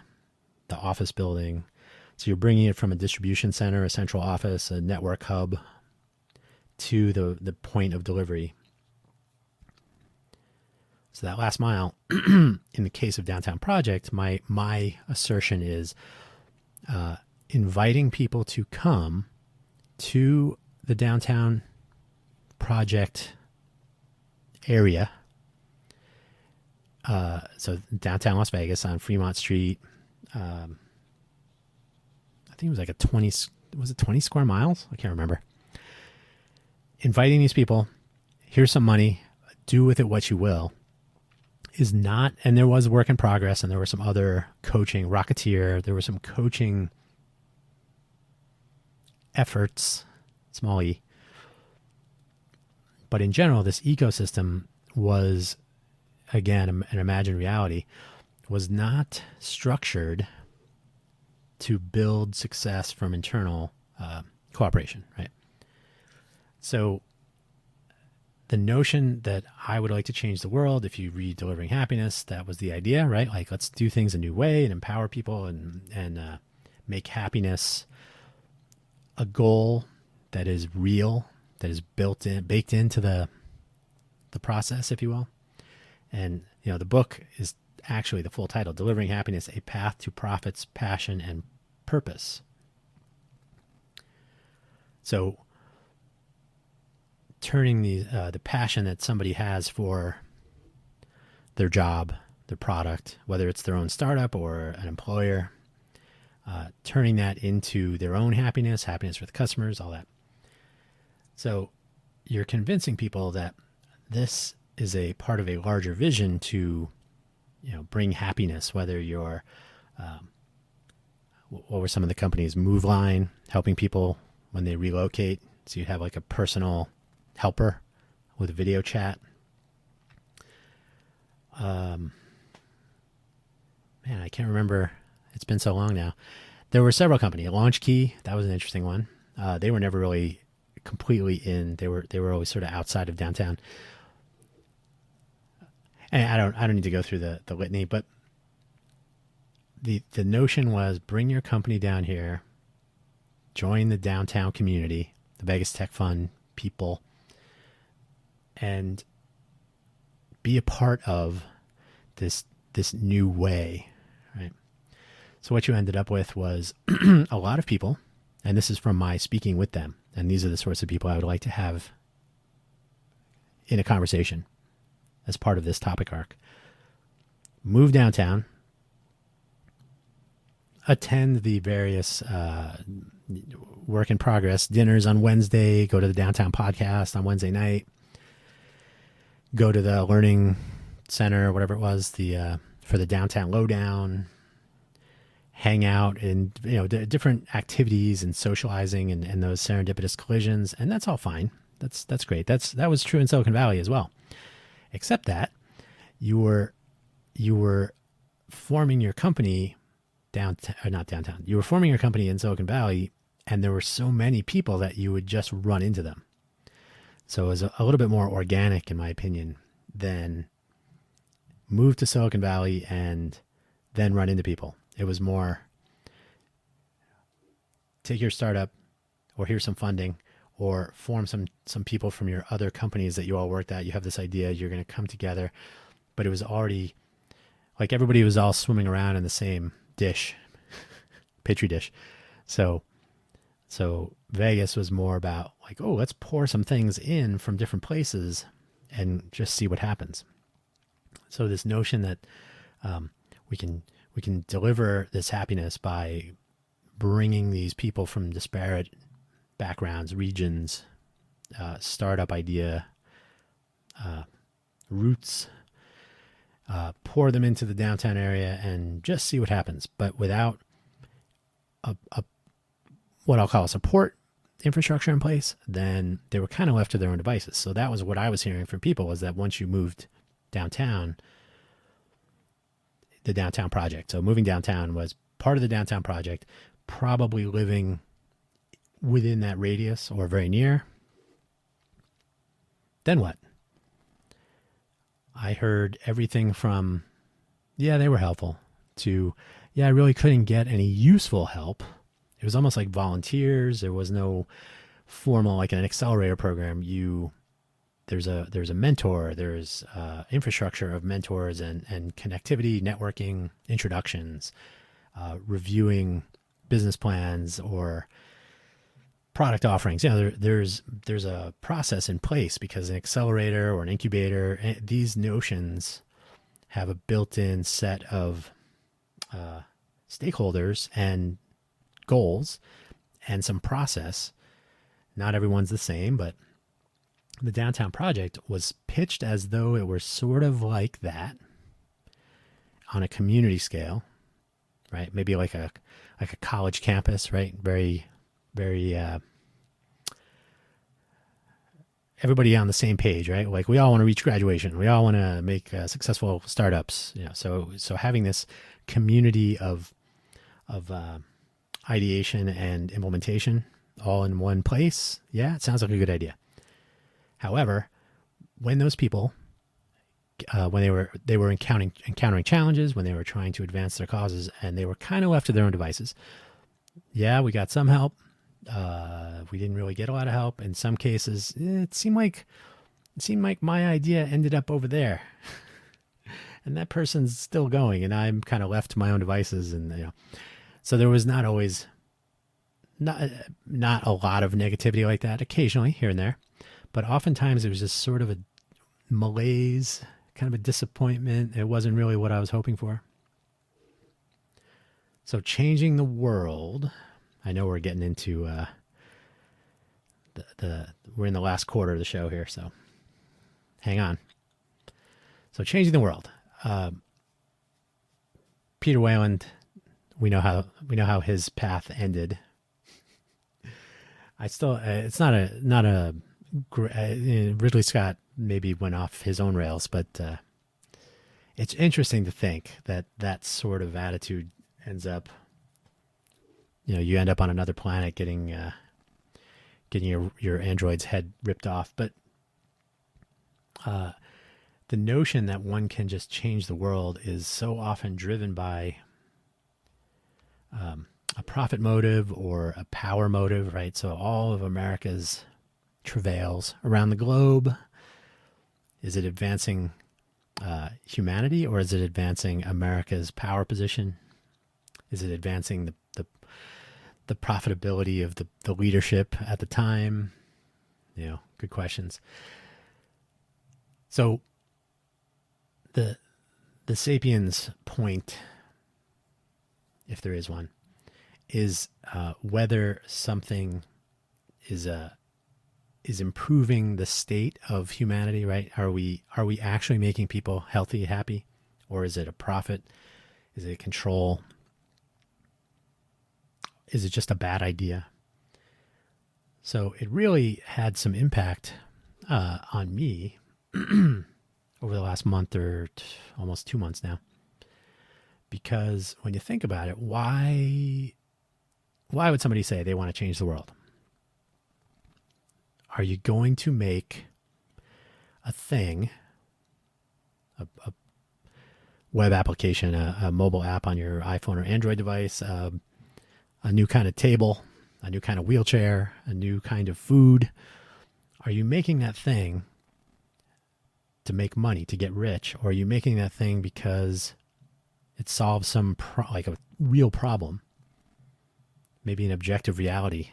the office building. So you're bringing it from a distribution center, a central office, a network hub to the point of delivery. So that last mile, in the case of Downtown Project, my assertion is inviting people to come to the Downtown Project area. So downtown Las Vegas on Fremont Street. I think it was like 20 square miles? I can't remember. Inviting these people, here's some money, do with it what you will, is not, and there was work in progress, and there were some other coaching, Rocketeer, there were some coaching efforts, small e. But in general, this ecosystem was, again, an imagined reality, was not structured to build success from internal cooperation, right? So the notion that I would like to change the world, if you read Delivering Happiness, that was the idea, right? Like, let's do things a new way and empower people and make happiness a goal that is real, that is baked into the process, if you will. And, the book is actually the full title, Delivering Happiness, A Path to Profits, Passion, and Purpose. So turning the passion that somebody has for their job, their product, whether it's their own startup or an employer, turning that into their own happiness for the customers, all that. So you're convincing people that this is a part of a larger vision to, bring happiness, whether you're, what were some of the companies? MoveLine, helping people when they relocate. So you have like a personal helper with video chat. Man, I can't remember. It's been so long now. There were several companies. LaunchKey, that was an interesting one. They were never really completely in. They were always sort of outside of downtown. And I don't need to go through the litany, but the notion was bring your company down here, join the downtown community, the Vegas Tech Fund people, and be a part of this new way, right? So what you ended up with was a lot of people, and this is from my speaking with them, and these are the sorts of people I would like to have in a conversation as part of this topic arc. Move downtown, attend the various work in progress dinners on Wednesday, go to the Downtown Podcast on Wednesday night, go to the Learning Center, whatever it was, for the Downtown Lowdown, hang out in different activities and socializing and those serendipitous collisions, and that's all fine. That's great. That was true in Silicon Valley as well, except that you were forming your company not downtown. You were forming your company in Silicon Valley, and there were so many people that you would just run into them. So it was a little bit more organic, in my opinion, than move to Silicon Valley and then run into people. It was more take your startup, or here's some funding, or form some people from your other companies that you all worked at. You have this idea, you're going to come together. But it was already like everybody was all swimming around in the same dish, petri dish. So Vegas was more about like, oh, let's pour some things in from different places and just see what happens. So this notion that we can deliver this happiness by bringing these people from disparate backgrounds, regions, startup idea, roots, pour them into the downtown area and just see what happens, but without a what I'll call a support infrastructure in place, then they were kind of left to their own devices. So that was what I was hearing from people, was that once you moved downtown, the downtown project. So moving downtown was part of the downtown project, probably living within that radius or very near. Then what? I heard everything from, yeah, they were helpful, to, yeah, I really couldn't get any useful help. It was almost like volunteers. There was no formal, like an accelerator program. There's a mentor, there's infrastructure of mentors and connectivity, networking, introductions, reviewing business plans or product offerings. There's a process in place, because an accelerator or an incubator, these notions have a built-in set of stakeholders and goals and some process. Not everyone's the same, but the downtown project was pitched as though it were sort of like that on a community scale, right? Maybe like a college campus, right? Very, very, everybody on the same page, right? Like we all want to reach graduation. We all want to make successful startups. So having this community of ideation and implementation all in one place, yeah, it sounds like a good idea. However, when those people, when they were encountering challenges, when they were trying to advance their causes, and they were kind of left to their own devices, yeah, we got some help. We didn't really get a lot of help. In some cases, it seemed like my idea ended up over there, and that person's still going, and I'm kind of left to my own devices, and so there was not always not a lot of negativity like that. Occasionally, here and there, but oftentimes it was just sort of a malaise, kind of a disappointment. It wasn't really what I was hoping for. So changing the world. I know we're getting into we're in the last quarter of the show here, so hang on. So changing the world. Peter Wayland, we know how his path ended. I still it's not a Ridley Scott maybe went off his own rails, but it's interesting to think that sort of attitude ends up, you end up on another planet getting your android's head ripped off. But the notion that one can just change the world is so often driven by a profit motive or a power motive, right? So all of America's travails around the globe, is it advancing humanity, or is it advancing America's power position? Is it advancing the profitability of the leadership at the time? Good questions. So the Sapiens point, if there is one, is whether something is improving the state of humanity, right? Are we actually making people healthy, happy, or is it a profit? Is it control? Is it just a bad idea? So it really had some impact on me over the last month or almost 2 months now. Because when you think about it, why would somebody say they want to change the world? Are you going to make a thing, a web application, a mobile app on your iPhone or Android device, a new kind of table, a new kind of wheelchair, a new kind of food? Are you making that thing to make money, to get rich? Or are you making that thing because it solves some like a real problem, maybe an objective reality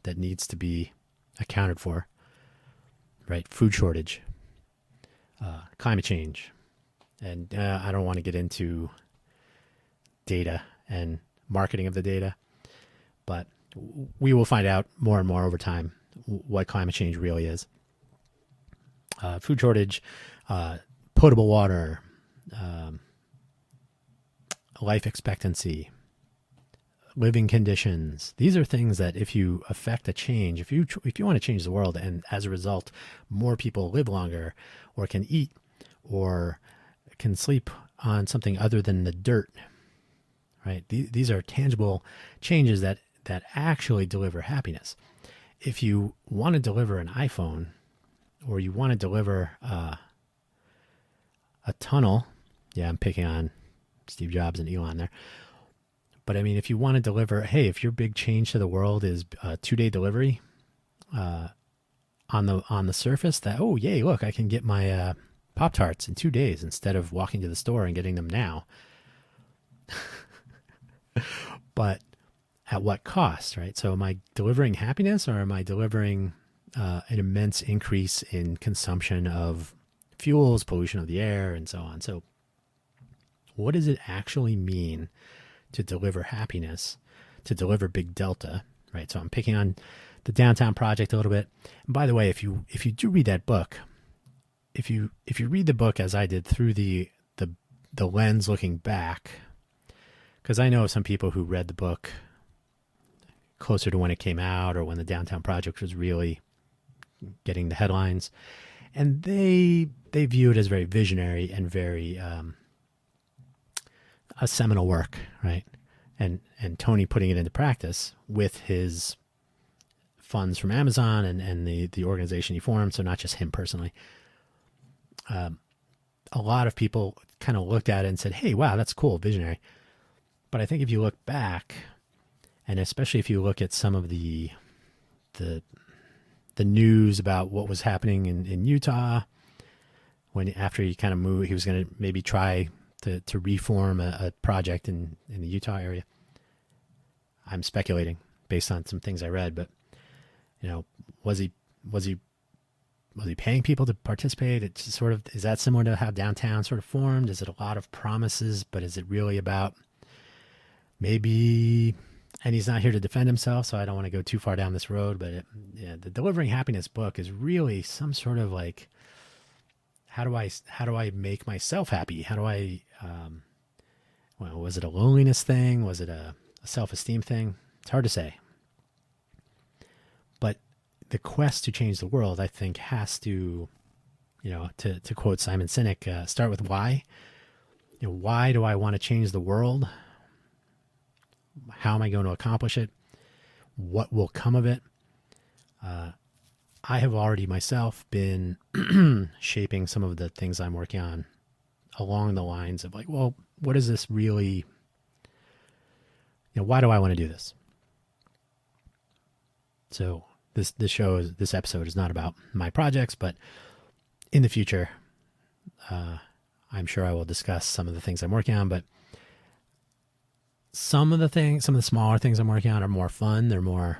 that needs to be accounted for, right? Food shortage, climate change. And I don't want to get into data and marketing of the data, but we will find out more and more over time what climate change really is. Food shortage, potable water, life expectancy, living conditions. These are things that if you affect a change, if you want to change the world, and as a result, more people live longer or can eat or can sleep on something other than the dirt, right? These are tangible changes that actually deliver happiness. If you want to deliver an iPhone, or you want to deliver a tunnel, yeah, I'm picking on Steve Jobs and Elon there. But I mean, if you want to deliver, hey, if your big change to the world is a 2-day delivery on the surface, that, oh, yay, look, I can get my Pop-Tarts in 2 days instead of walking to the store and getting them now. But at what cost, right? So am I delivering happiness, or am I delivering an immense increase in consumption of fuels, pollution of the air, and so on? So what does it actually mean to deliver happiness, to deliver big delta, right? So I'm picking on the Downtown Project a little bit. And by the way, if you do read that book, if you read the book as I did through the lens looking back, because I know some people who read the book closer to when it came out or when the Downtown Project was really getting the headlines, and they view it as very visionary and very a seminal work, right? And Tony putting it into practice with his funds from Amazon and the organization he formed, so not just him personally. A lot of people kind of looked at it and said, hey, wow, that's cool, visionary. But I think if you look back, and especially if you look at some of the news about what was happening in Utah, after he kind of moved, he was going to maybe try to reform a project in the Utah area. I'm speculating based on some things I read, but was he paying people to participate? It's just sort of, is that similar to how downtown sort of formed? Is it a lot of promises, but is it really about maybe? And he's not here to defend himself, so I don't want to go too far down this road. But the Delivering Happiness book is really some sort of like, how do I make myself happy? How do I? Was it a loneliness thing? Was it a self-esteem thing? It's hard to say. But the quest to change the world, I think, has to, to quote Simon Sinek, start with why. Why do I want to change the world? How am I going to accomplish it? What will come of it? I have already myself been shaping some of the things I'm working on along the lines of like, well, what is this really? Why do I want to do this? So this episode is not about my projects, but in the future, I'm sure I will discuss some of the things I'm working on, but some of the smaller things I'm working on are more fun. They're more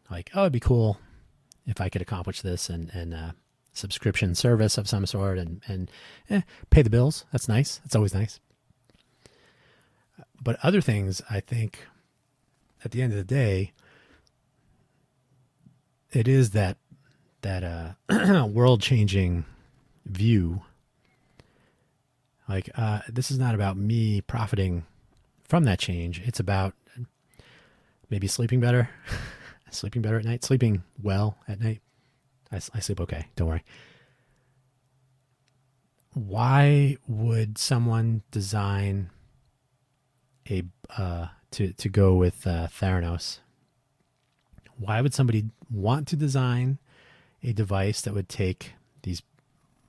like, oh, it'd be cool if I could accomplish this, and a subscription service of some sort, and pay the bills. That's nice. That's always nice. But other things, I think, at the end of the day, it is that world-changing view. Like, this is not about me profiting from that change. It's about maybe sleeping better, sleeping better at night, sleeping well at night. I sleep okay. Don't worry. Why would someone design a to go with Theranos? Why would somebody want to design a device that would take these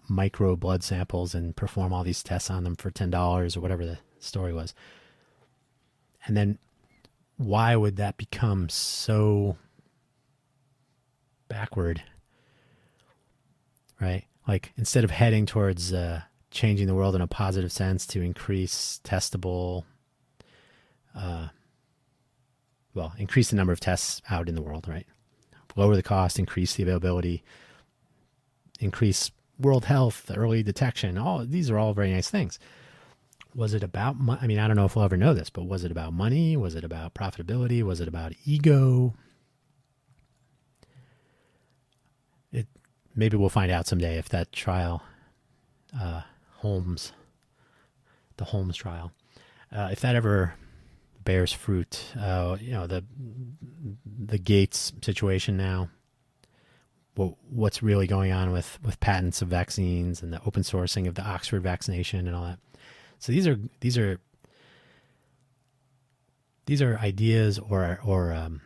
micro blood samples and perform all these tests on them for $10 or whatever the story was? And then why would that become so backward, right? Like, instead of heading towards changing the world in a positive sense to increase testable, increase the number of tests out in the world, right? Lower the cost, increase the availability, increase world health, early detection. All these are all very nice things. Was it about, I mean, I don't know if we'll ever know this, but was it about money? Was it about profitability? Was it about ego? Maybe we'll find out someday if that trial, the Holmes trial, if that ever bears fruit. The Gates situation now. What's really going on with patents of vaccines and the open sourcing of the Oxford vaccination and all that. So these are ideas or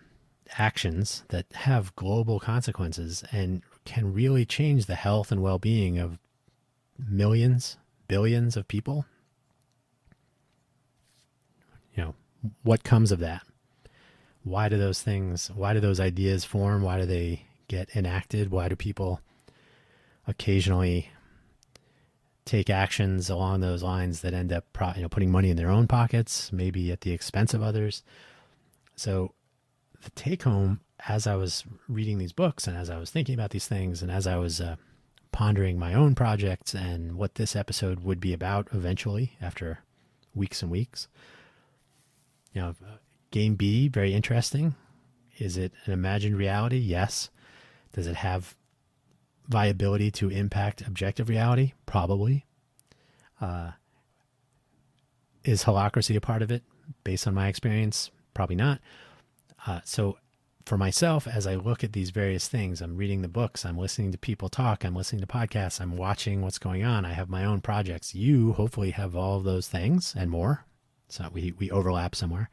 actions that have global consequences and can really change the health and well-being of millions, billions of people. What comes of that? Why do those ideas form? Why do they get enacted? Why do people occasionally take actions along those lines that end up putting money in their own pockets, maybe at the expense of others? So the take home, as I was reading these books and as I was thinking about these things and as I was pondering my own projects and what this episode would be about eventually after weeks and weeks, Game B, very interesting. Is it an imagined reality? Yes. Does it have viability to impact objective reality? Probably. Is holacracy a part of it? Based on my experience, probably not. So for myself, as I look at these various things, I'm reading the books, I'm listening to people talk, I'm listening to podcasts, I'm watching what's going on. I have my own projects. You hopefully have all of those things and more. So we overlap somewhere.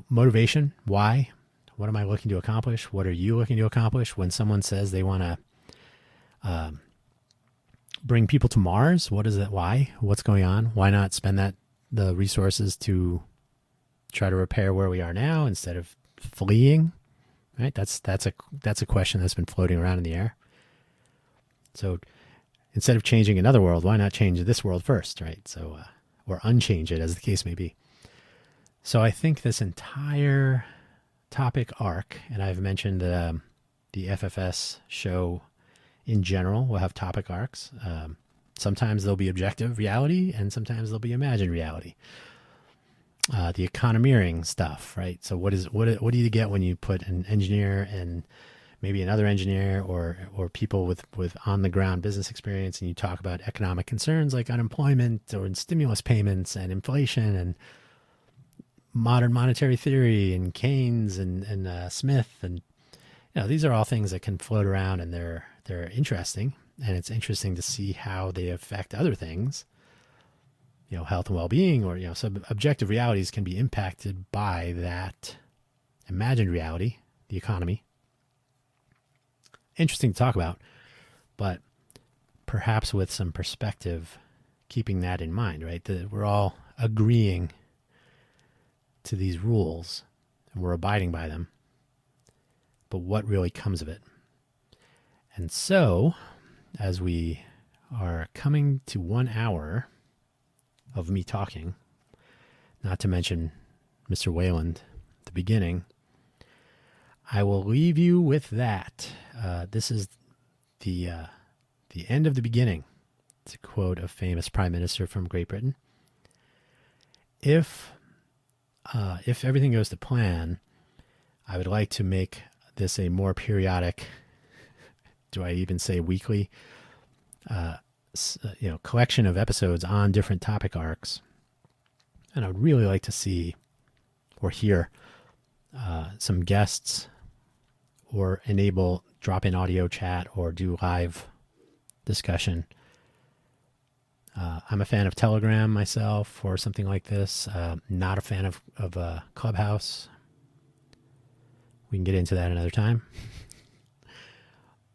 Motivation. Why? What am I looking to accomplish? What are you looking to accomplish? When someone says they want to bring people to Mars, what is it? Why? What's going on? Why not spend the resources to try to repair where we are now instead of fleeing? Right? That's a question that's been floating around in the air. So instead of changing another world, why not change this world first, right? So, or unchange it, as the case may be. So I think this entire topic arc, and I've mentioned the FFS show in general will have topic arcs. Sometimes there'll be objective reality, and sometimes there'll be imagined reality. The economeering stuff, right? So what do you get when you put an engineer and maybe another engineer or people with on the ground business experience, and you talk about economic concerns like unemployment or stimulus payments and inflation and modern monetary theory and Keynes and Smith, and these are all things that can float around, and they're interesting, and it's interesting to see how they affect other things, health and well-being, or so objective realities can be impacted by that imagined reality, the economy. Interesting to talk about, but perhaps with some perspective, keeping that in mind, right? That we're all agreeing to these rules and we're abiding by them, but what really comes of it? And so, as we are coming to 1 hour of me talking, not to mention Mr. Wayland at the beginning, I will leave you with that. This is the end of the beginning, to quote a famous prime minister from Great Britain. If if everything goes to plan, I would like to make this a more periodic, do I even say weekly, collection of episodes on different topic arcs. And I would really like to see or hear some guests or enable drop-in audio chat or do live discussion. I'm a fan of Telegram myself or something like this. Not a fan of Clubhouse. We can get into that another time.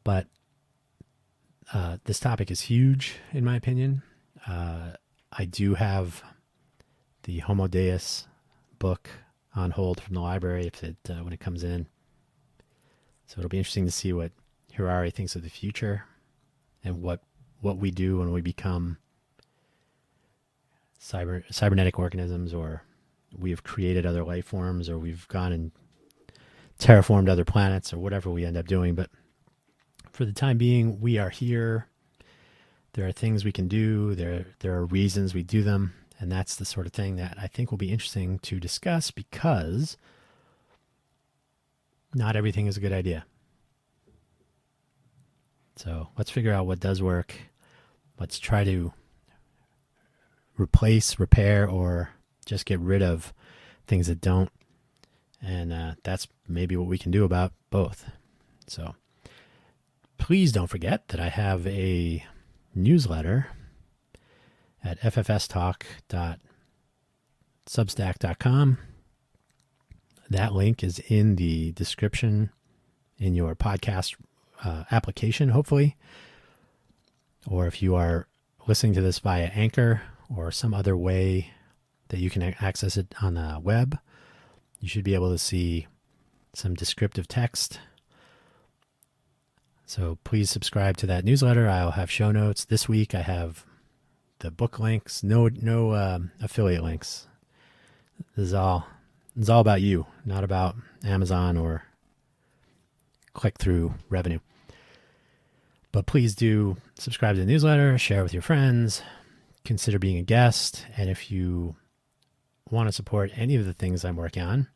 But this topic is huge, in my opinion. I do have the Homo Deus book on hold from the library when it comes in. So it'll be interesting to see what Hirari thinks of the future and what we do when we become cybernetic organisms, or we have created other life forms, or we've gone and terraformed other planets, or whatever we end up doing. But for the time being, we are here. There are things we can do. There are reasons we do them. And that's the sort of thing that I think will be interesting to discuss, because not everything is a good idea. So let's figure out what does work. Let's try to replace, repair, or just get rid of things that don't. And that's maybe what we can do about both. So please don't forget that I have a newsletter at ffstalk.substack.com. That link is in the description in your podcast application, hopefully. Or if you are listening to this via Anchor or some other way that you can access it on the web, you should be able to see some descriptive text. So please subscribe to that newsletter. I'll have show notes. This week I have the book links, no affiliate links. This is all about you, not about Amazon or click-through revenue. But please do subscribe to the newsletter, share with your friends, consider being a guest, and if you want to support any of the things I'm working on,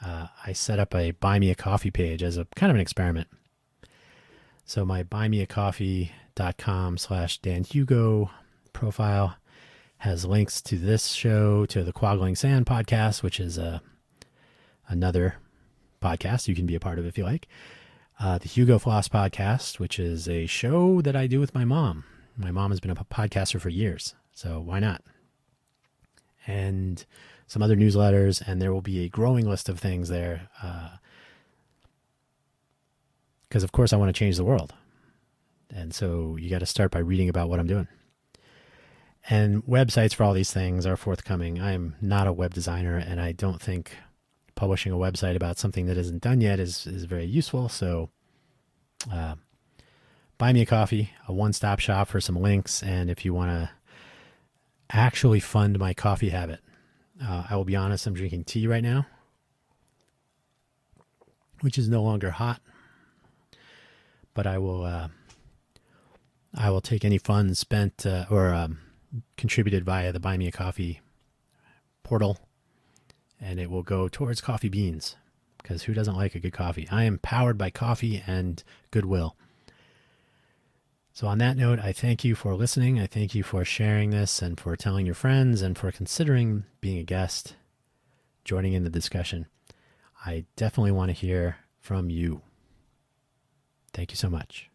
I set up a Buy Me a Coffee page as a kind of an experiment. So my buymeacoffee.com/Dan Hugo profile has links to this show, to the Quaggling Sand podcast, which is another podcast you can be a part of if you like. The Hugo Floss podcast, which is a show that I do with my mom. My mom has been a podcaster for years, so why not? And some other newsletters, and there will be a growing list of things there. Because, of course, I want to change the world. And so you got to start by reading about what I'm doing. And websites for all these things are forthcoming. I'm not a web designer, and I don't think publishing a website about something that isn't done yet is very useful. So buy me a coffee, a one-stop shop for some links. And if you want to actually fund my coffee habit, I will be honest, I'm drinking tea right now, which is no longer hot. But I will take any funds spent or contributed via the Buy Me a Coffee portal, and it will go towards coffee beans, because who doesn't like a good coffee? I am powered by coffee and goodwill. So on that note, I thank you for listening. I thank you for sharing this and for telling your friends and for considering being a guest, joining in the discussion. I definitely want to hear from you. Thank you so much.